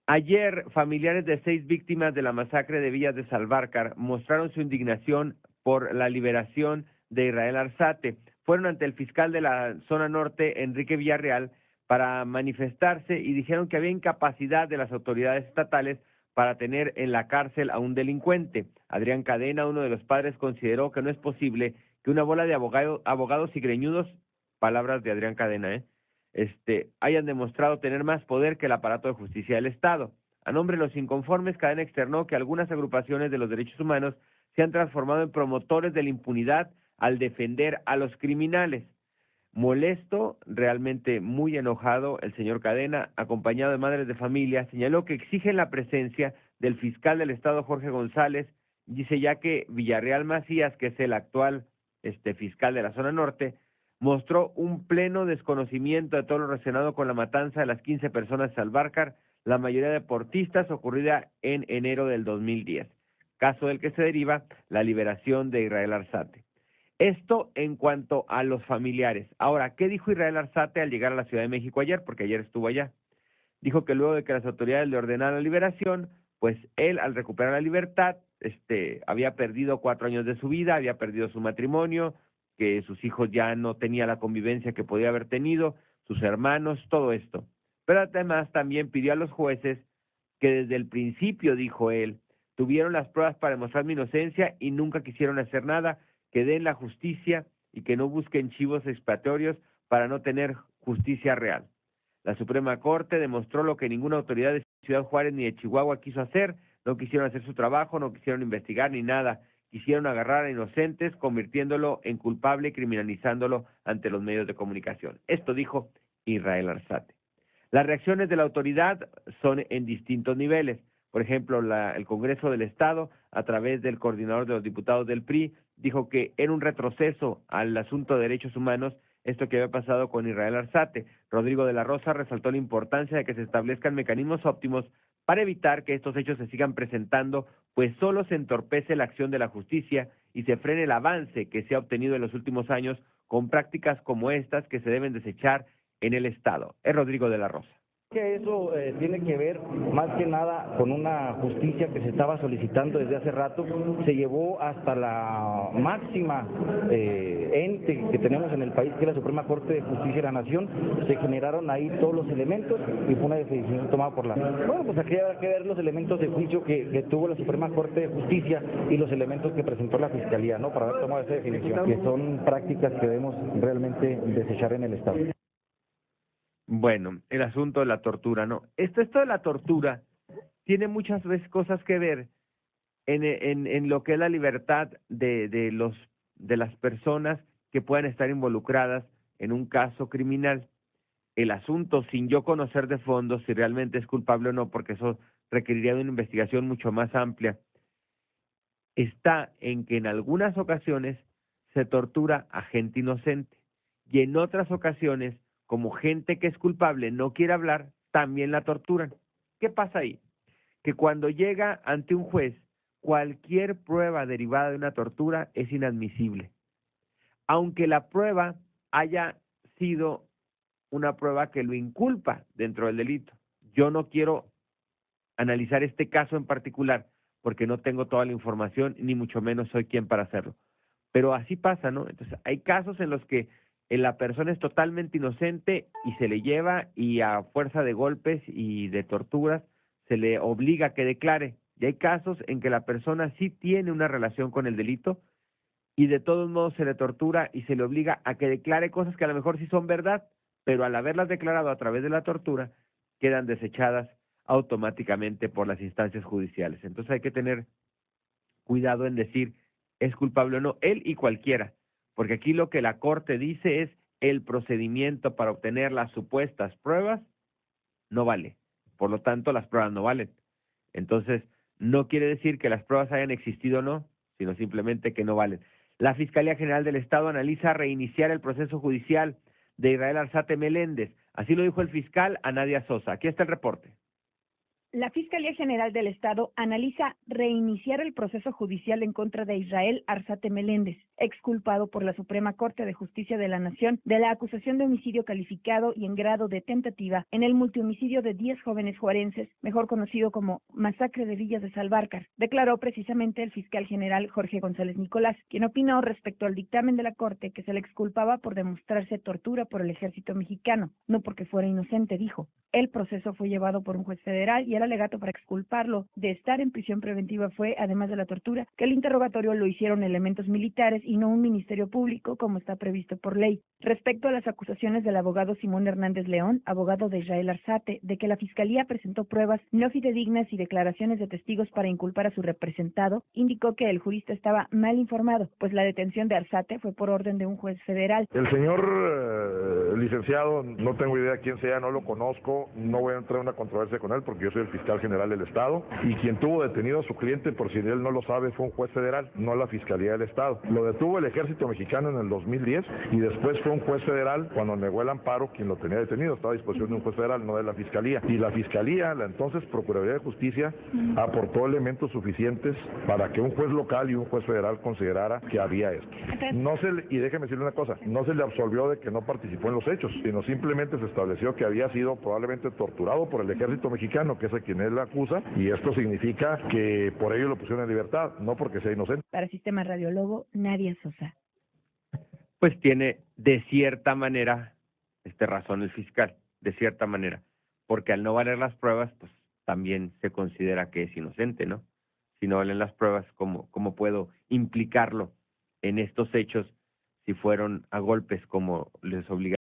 Ayer, familiares de 6 víctimas de la masacre de Villas de Salvarcar mostraron su indignación por la liberación de Israel Arzate. Fueron ante el fiscal de la zona norte, Enrique Villarreal, para manifestarse y dijeron que había incapacidad de las autoridades estatales para tener en la cárcel a un delincuente. Adrián Cadena, uno de los padres, consideró que no es posible que una bola de abogados y greñudos, palabras de Adrián Cadena, hayan demostrado tener más poder que el aparato de justicia del Estado. A nombre de los inconformes, Cadena externó que algunas agrupaciones de los derechos humanos se han transformado en promotores de la impunidad al defender a los criminales. Molesto, realmente muy enojado, el señor Cadena, acompañado de madres de familia, señaló que exigen la presencia del fiscal del Estado, Jorge González, dice ya que Villarreal Macías, que es el actual fiscal de la zona norte, mostró un pleno desconocimiento de todo lo relacionado con la matanza de las 15 personas de Salvarcar, la mayoría deportistas, ocurrida en enero del 2010, caso del que se deriva la liberación de Israel Arzate. Esto en cuanto a los familiares. Ahora, ¿qué dijo Israel Arzate al llegar a la Ciudad de México ayer? Porque ayer estuvo allá. Dijo que luego de que las autoridades le ordenaron la liberación, pues él, al recuperar la libertad, había perdido 4 años de su vida, había perdido su matrimonio, que sus hijos ya no tenían la convivencia que podía haber tenido, sus hermanos, todo esto. Pero además también pidió a los jueces que desde el principio, dijo él, tuvieron las pruebas para demostrar mi inocencia y nunca quisieron hacer nada, que den la justicia y que no busquen chivos expiatorios para no tener justicia real. La Suprema Corte demostró lo que ninguna autoridad de Ciudad Juárez ni de Chihuahua quiso hacer, no quisieron hacer su trabajo, no quisieron investigar ni nada, quisieron agarrar a inocentes, convirtiéndolo en culpable y criminalizándolo ante los medios de comunicación. Esto dijo Israel Arzate. Las reacciones de la autoridad son en distintos niveles. Por ejemplo, el Congreso del Estado, a través del coordinador de los diputados del PRI, dijo que era un retroceso al asunto de derechos humanos esto que había pasado con Israel Arzate. Rodrigo de la Rosa resaltó la importancia de que se establezcan mecanismos óptimos para evitar que estos hechos se sigan presentando, pues solo se entorpece la acción de la justicia y se frene el avance que se ha obtenido en los últimos años con prácticas como estas que se deben desechar en el Estado. Es Rodrigo de la Rosa. Que eso tiene que ver más que nada con una justicia que se estaba solicitando desde hace rato. Se llevó hasta la máxima ente que tenemos en el país, que es la Suprema Corte de Justicia de la Nación. Se generaron ahí todos los elementos y fue una decisión tomada por la... Bueno, pues aquí habrá que ver los elementos de juicio que tuvo la Suprema Corte de Justicia y los elementos que presentó la Fiscalía, ¿no? Para haber tomado esa definición, que son prácticas que debemos realmente desechar en el Estado. Bueno, el asunto de la tortura, ¿no? Esto de la tortura tiene muchas veces cosas que ver en lo que es la libertad de las personas que puedan estar involucradas en un caso criminal. El asunto, sin yo conocer de fondo si realmente es culpable o no, porque eso requeriría de una investigación mucho más amplia, está en que en algunas ocasiones se tortura a gente inocente y en otras ocasiones, como gente que es culpable no quiere hablar, también la torturan. ¿Qué pasa ahí? Que cuando llega ante un juez, cualquier prueba derivada de una tortura es inadmisible, aunque la prueba haya sido una prueba que lo inculpa dentro del delito. Yo no quiero analizar este caso en particular porque no tengo toda la información, ni mucho menos soy quien para hacerlo. Pero así pasa, ¿no? Entonces, hay casos en los que la persona es totalmente inocente y se le lleva y a fuerza de golpes y de torturas se le obliga a que declare. Y hay casos en que la persona sí tiene una relación con el delito y de todos modos se le tortura y se le obliga a que declare cosas que a lo mejor sí son verdad, pero al haberlas declarado a través de la tortura, quedan desechadas automáticamente por las instancias judiciales. Entonces hay que tener cuidado en decir es culpable o no, él y cualquiera, porque aquí lo que la Corte dice es el procedimiento para obtener las supuestas pruebas no vale, por lo tanto las pruebas no valen. Entonces, no quiere decir que las pruebas hayan existido o no, sino simplemente que no valen. La Fiscalía General del Estado analiza reiniciar el proceso judicial de Israel Arzate Meléndez. Así lo dijo el fiscal a Nadia Sosa. Aquí está el reporte. La Fiscalía General del Estado analiza reiniciar el proceso judicial en contra de Israel Arzate Meléndez, exculpado por la Suprema Corte de Justicia de la Nación de la acusación de homicidio calificado y en grado de tentativa en el multihomicidio de 10 jóvenes juarenses, mejor conocido como Masacre de Villas de Salvarcar, declaró precisamente el fiscal general Jorge González Nicolás, quien opinó respecto al dictamen de la Corte que se le exculpaba por demostrarse tortura por el ejército mexicano, no porque fuera inocente, dijo. El proceso fue llevado por un juez federal y el alegato para exculparlo de estar en prisión preventiva fue, además de la tortura, que el interrogatorio lo hicieron elementos militares y no un ministerio público como está previsto por ley. Respecto a las acusaciones del abogado Simón Hernández León, abogado de Israel Arzate, de que la Fiscalía presentó pruebas no fidedignas y declaraciones de testigos para inculpar a su representado, indicó que el jurista estaba mal informado, pues la detención de Arzate fue por orden de un juez federal. El señor licenciado, no tengo idea quién sea, no lo conozco, no voy a entrar en una controversia con él porque yo soy el fiscal general del Estado y quien tuvo detenido a su cliente, por si él no lo sabe, fue un juez federal, no la Fiscalía del Estado. Lo detuvo el Ejército Mexicano en el 2010 y después fue un juez federal cuando negó el amparo quien lo tenía detenido, estaba a disposición de un juez federal, no de la Fiscalía. Y la Fiscalía, la entonces Procuraduría de Justicia, aportó elementos suficientes para que un juez local y un juez federal considerara que había esto. Y déjeme decirle una cosa, no se le absolvió de que no participó en los hechos, sino simplemente se estableció que había sido probablemente torturado por el Ejército Mexicano, que es a quien él acusa, y esto significa que por ello lo pusieron en libertad, no porque sea inocente. Para Sistema Radiólogo, Nadia Sosa. Pues tiene de cierta manera razón el fiscal, de cierta manera, porque al no valer las pruebas, pues también se considera que es inocente, ¿no? Si no valen las pruebas, ¿cómo puedo implicarlo en estos hechos si fueron a golpes como les obligaron?